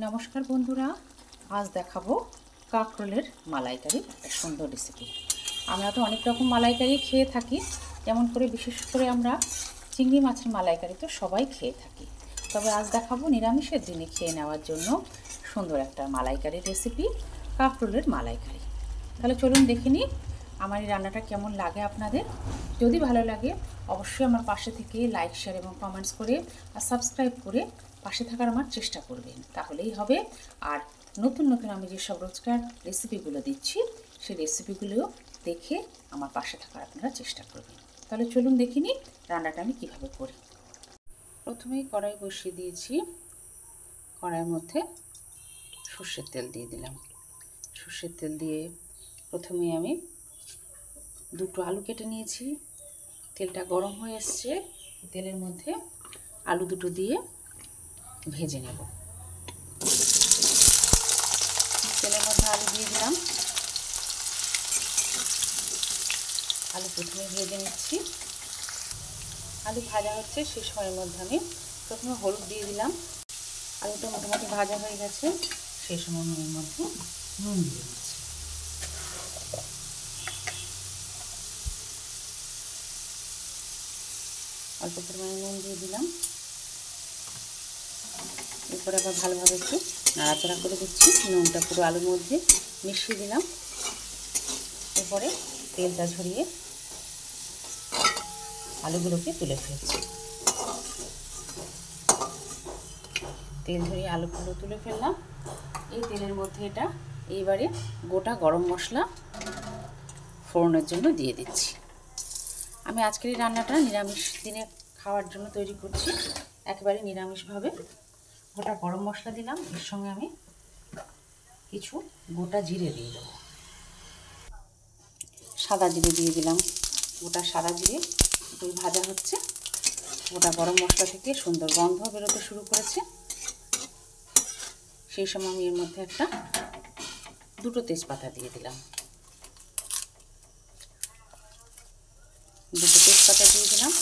নমস্কার বন্ধুরা, আজ দেখাবো কাঁকরোলের মালাইকারি, একটা সুন্দর রেসিপি। আমরা তো অনেক রকম মালাইকারি খেয়ে থাকি, যেমন করে বিশেষ করে আমরা চিংড়ি মাছের মালাইকারি তো সবাই খেয়ে থাকি। তবে আজ দেখাবো নিরামিষের দিনে খেয়ে নেওয়ার জন্য সুন্দর একটা মালাইকারির রেসিপি, কাঁকরোলের মালাইকারি। তাহলে চলুন দেখে নিই আমার এই রান্নাটা কেমন লাগে আপনাদের। যদি ভালো লাগে অবশ্যই আমার পাশে থেকে লাইক, শেয়ার এবং কমেন্টস করে আর সাবস্ক্রাইব করে পাশে থাকার আমার চেষ্টা করবেন, তাহলেই হবে। আর নতুন নতুন আমি যেসব রোজকার রেসিপিগুলো দিচ্ছি সেই রেসিপিগুলো দেখে আমার পাশে থাকার আপনারা চেষ্টা করবেন। তাহলে চলুন দেখে নিই রান্নাটা আমি কীভাবে করি। প্রথমেই কড়াই বসিয়ে দিয়েছি, কড়াইয়ের মধ্যে সর্ষের তেল দিয়ে দিলাম। সর্ষের তেল দিয়ে প্রথমে আমি দুটো আলু কেটে নিয়েছি। তেলটা গরম হয়ে এসছে, তেলের মধ্যে আলু দুটো দিয়ে ভেজে নেব। তেলের মধ্যে আলু দিয়ে দিলাম, আলু প্রথমে ভেজে নিচ্ছি। আলু ভাজা হচ্ছে, সেই সময়ের মধ্যে আমি প্রথমে হলুদ দিয়ে দিলাম। আলুটা মোটামুটি ভাজা হয়ে গেছে, সেই সময় এর মধ্যে নুন দিয়ে দিচ্ছি। অল্প পরিমাণে নুন দিয়ে দিলাম। এরপরে আবার ভালোভাবে একটু নাড়াচাড়া করে দিচ্ছি। নুনটা পুরো আলুর মধ্যে মিশিয়ে দিলাম। এরপরে তেলটা ঝরিয়ে আলুগুলোকে তুলে ফেলছি। তেল ঝরিয়ে আলুগুলো তুলে ফেললাম। এই তেলের মধ্যে এইবারে গোটা গরম মশলা ফোড়নের জন্য দিয়ে দিচ্ছি। আমি আজকের এই রান্নাটা নিরামিষ দিনে খাওয়ার জন্য তৈরি করছি, একেবারে নিরামিষভাবে। গোটা গরম মশলা দিলাম, এর সঙ্গে আমি কিছু গোটা জিরে দিয়ে দেবো। সাদা জিরে দিয়ে দিলাম, গোটা সাদা জিরে একটু ভাজা হচ্ছে। গোটা গরম মশলা থেকে সুন্দর গন্ধ বেরোতে শুরু করেছে। সেই সময় আমি এর মধ্যে দুটো তেজপাতা দিয়ে দিলাম। দুটো তেজপাতা দিয়ে দিলাম।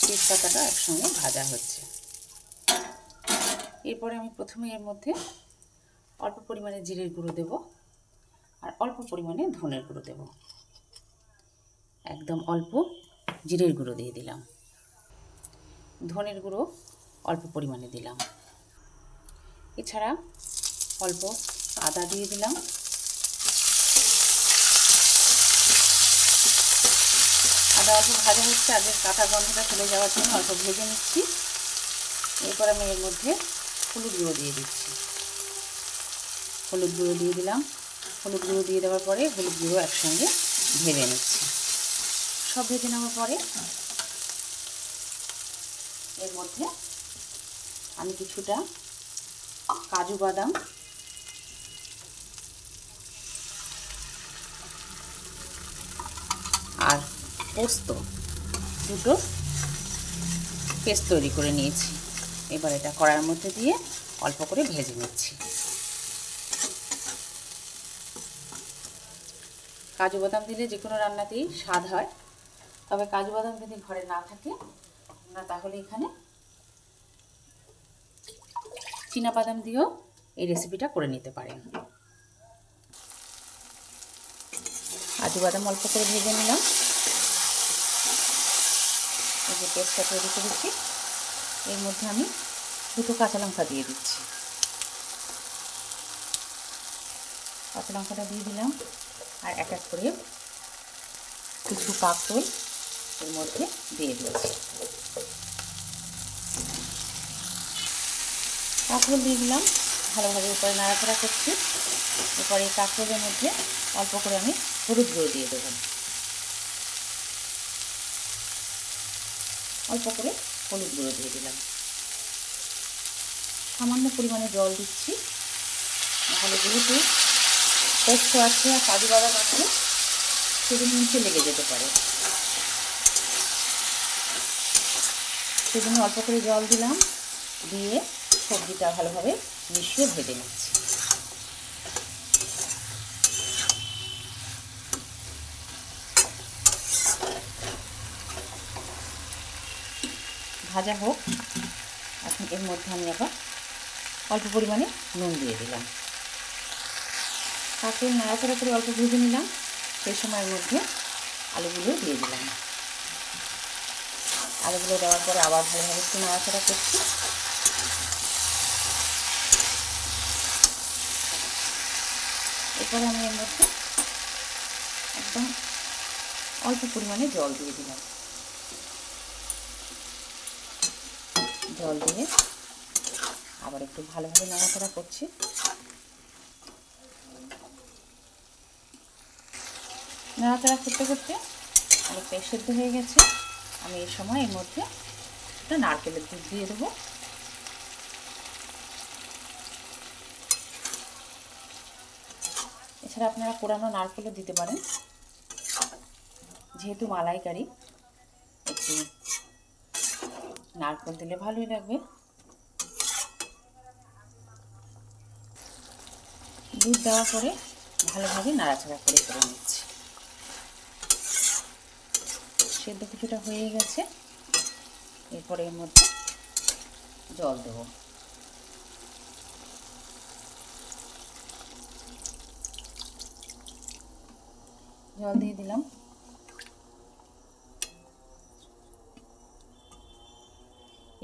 তেজপাতাটা একসঙ্গে ভাজা হচ্ছে। এরপরে আমি প্রথমে এর মধ্যে অল্প পরিমাণে জিরের গুঁড়ো দেব আর অল্প পরিমাণে ধনের গুঁড়ো দেব। একদম অল্প জিরের গুঁড়ো দিয়ে দিলাম, ধনের গুঁড়ো অল্প পরিমাণে দিলাম। এছাড়া অল্প আদা দিয়ে দিলাম। আদা অল্প ভাজা হচ্ছে, আগে কাঁচা গন্ধটা চলে যাওয়ার জন্য অল্প ভেজে নিচ্ছি। এরপর আমি এর মধ্যে হলুদ গুঁড়ো দিয়ে দিচ্ছি। হলুদ গুঁড়ো দিয়ে দিলাম। হলুদ গুঁড়ো দিয়ে দেওয়ার পরে হলুদ গুঁড়ো একসঙ্গে ভেজে নিচ্ছি। সব ভেজে নেওয়ার পরে এর মধ্যে আমি কিছুটা কাজু বাদাম আর পোস্ত দুটো পেস্ট তৈরি করে নিয়েছি। এবার এটা কড়াইয়ের মধ্যে দিয়ে অল্প করে ভেজে নিচ্ছি। কাজু বাদাম দিলে যে কোনো রান্নাতেই স্বাদ হয়, তবে কাজু বাদাম যদি ঘরে না থাকে না, তাহলে এখানে চীনা বাদাম দিয়েও এই রেসিপিটা করে নিতে পারেন। কাজু বাদাম অল্প করে ভেজে নিলাম। এই যে পেস্টটা তৈরি করেছি, এর মধ্যে আমি দুটো কাঁচা লঙ্কা দিয়ে দিচ্ছি। কাঁচা লঙ্কাটা দিয়ে দিলাম আর এক এক করে কিছু কাঁকরোল এর মধ্যে দিয়ে দিচ্ছি। কাঁকরোল দিয়ে দিলাম, ভালোভাবে উপরে নাড়াচাড়া করছি। এরপরে এই কাঁকরোলের মধ্যে অল্প করে আমি হলুদ গুঁড়ো দিয়ে দেব। অল্প করে হলুদ গুঁড়ো দিয়ে দিলাম। সামান্য পরিমাণে জল দিচ্ছি, নাহলে যেহেতু পোস্ত আছে আর কাজু বাদাম আছে, সেজন্য নিচে লেগে যেতে পারে। সেজন্য অল্প করে জল দিলাম, দিয়ে সবজিটা ভালোভাবে মিশিয়ে ভেজে নিচ্ছি। ভাজা হোক, এখন এর মধ্যে আমি আবার অল্প পরিমাণে নুন দিয়ে দিলাম। কাঁকরোল নাড়াচাড়া করে অল্প ভেজে নিলাম। সেই সময়ের মধ্যে আলুগুলো দিয়ে দিলাম। আলুগুলো দেওয়ার পরে আবার ভালোভাবে একটু নাড়াচাড়া করছি। এরপরে আমি এর মধ্যে একদম অল্প পরিমাণে জল দিয়ে দিলাম। জল দিয়ে আবার একটু ভালোভাবে নাড়াচাড়া করছি। নাড়াচাড়া করতে করতে অনেকটাই সেদ্ধ হয়ে গেছে। আমি এই সময় এর মধ্যে একটা নারকেলের দুধ দিয়ে দেবো। এছাড়া আপনারা কোরানো নারকেলও দিতে পারেন। যেহেতু মালাইকারি, একটু নারকেল দিলে ভালোই লাগবে। দুধ দেওয়ার পরে ভালোভাবে নাড়াচাড়া করে নিচ্ছি। সেদ্ধ কিছুটা হয়ে গেছে। এরপরে এর মধ্যে জল দেবো। জল দিয়ে দিলাম।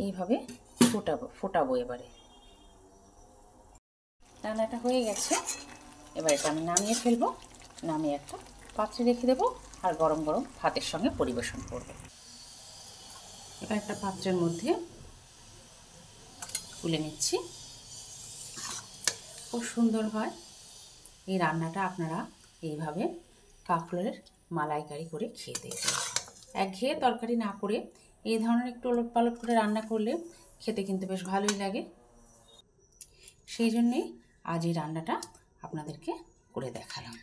এইভাবে ফোটাবো। এবারে রান্নাটা হয়ে গেছে। এবার এটা আমি নামিয়ে ফেলবো। নামিয়ে একটা পাত্রে রেখে দেবো আর গরম গরম ভাতের সঙ্গে পরিবেশন করব। এবার একটা পাত্রের মধ্যে তুলে নিচ্ছি। খুব সুন্দর হয় এই রান্নাটা। আপনারা এইভাবে কাঁকরোলের মালাইকারি করে খেয়ে দেখবেন। একঘেয়ে তরকারি না করে এই ধরনের একটু ওলটপালট করে রান্না করলে খেতে কিন্তু বেশ ভালোই লাগে। সেই জন্যেই আজ এই রান্নাটা আপনাদেরকে করে দেখালাম।